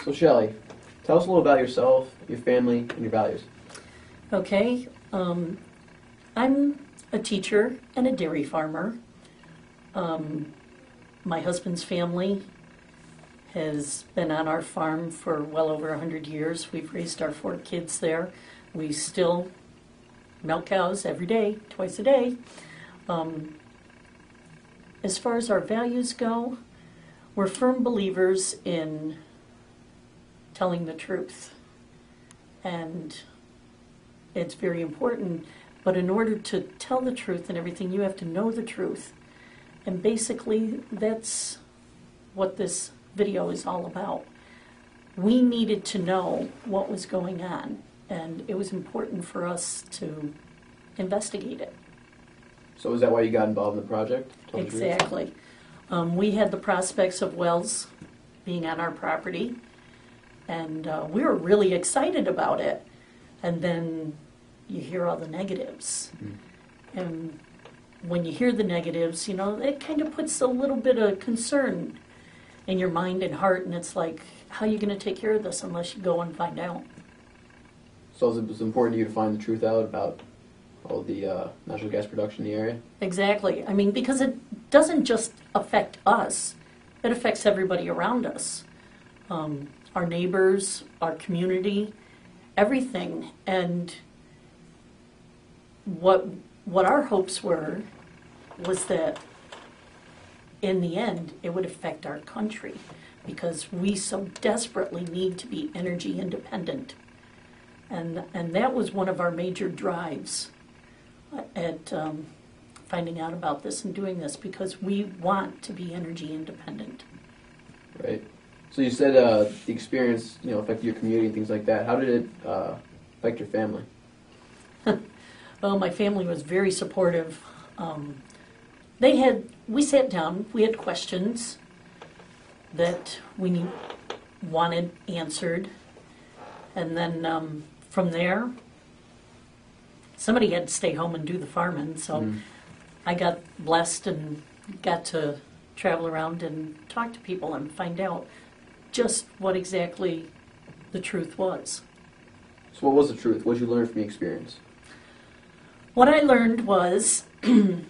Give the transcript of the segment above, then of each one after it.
So Shelly, tell us a little about yourself, your family, and your values. Okay, I'm a teacher and a dairy farmer. My husband's family has been on our farm for well over 100 years. We've raised our 4 kids there. We still milk cows every day, twice a day. As far as our values go, we're firm believers in telling the truth. And it's very important, but in order to tell the truth and everything, you have to know the truth. And basically, that's what this video is all about. We needed to know what was going on, and it was important for us to investigate it. So is that why you got involved in the project? Exactly. We had the prospects of wells being on our property, and we were really excited about it. And then you hear all the negatives. And when you hear the negatives, you know, it kind of puts a little bit of concern in your mind and heart, and it's like, how are you going to take care of this unless you go and find out? So it was important to you to find the truth out about all the natural gas production in the area? Exactly. I mean, because it doesn't just affect us, it affects everybody around us. Our neighbors, our community, everything. And what our hopes were was that in the end it would affect our country, because we so desperately need to be energy independent. And that was one of our major drives at finding out about this and doing this, because we want to be energy independent. Right. So you said the experience, you know, affected your community and things like that. How did it affect your family? Well, my family was very supportive. We sat down, we had questions that we wanted answered, and then from there, somebody had to stay home and do the farming, so I got blessed and got to travel around and talk to people and find out just what exactly the truth was. So what was the truth? What did you learn from the experience? What I learned was, no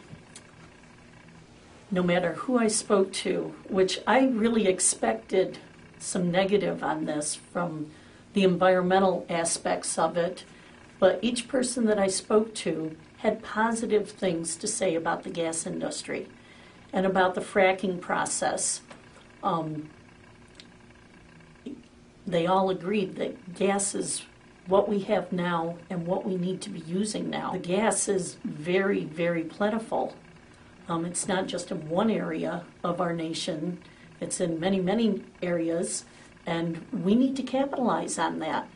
matter who I spoke to, which I really expected some negative on this from the environmental aspects of it, but each person that I spoke to had positive things to say about the gas industry and about the fracking process. They all agreed that gas is what we have now and what we need to be using now. The gas is very, very plentiful. It's not just in one area of our nation. It's in many, many areas, and we need to capitalize on that.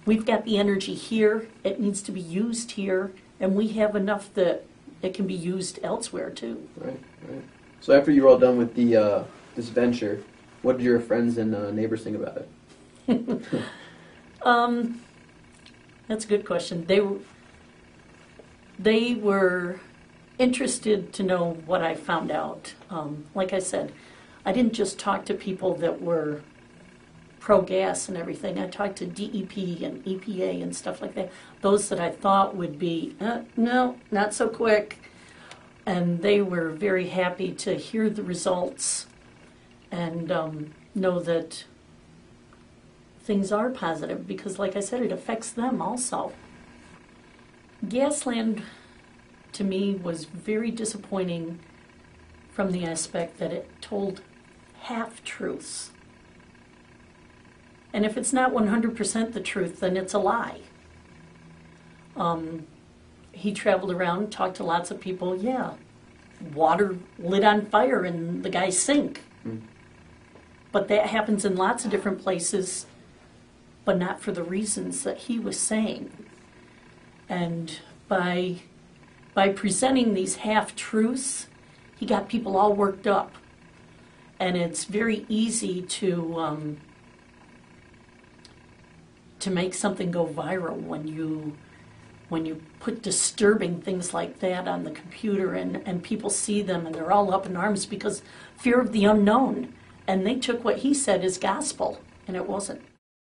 We've got the energy here. It needs to be used here, and we have enough that it can be used elsewhere, too. Right. So after you were all done with the this venture, what did your friends and neighbors think about it? That's a good question. They were interested to know what I found out. Like I said, I didn't just talk to people that were pro-gas and everything. I talked to DEP and EPA and stuff like that. Those that I thought would be, no, not so quick. And they were very happy to hear the results and know that things are positive, because like I said, it affects them also. Gasland, to me, was very disappointing from the aspect that it told half-truths. And if it's not 100% the truth, then it's a lie. He traveled around, talked to lots of people. Yeah, water lit on fire in the guy's sink. But that happens in lots of different places, but not for the reasons that he was saying. And by presenting these half-truths, he got people all worked up. And it's very easy to make something go viral when you put disturbing things like that on the computer, and people see them and they're all up in arms because fear of the unknown. And they took what he said as gospel. and it wasn't.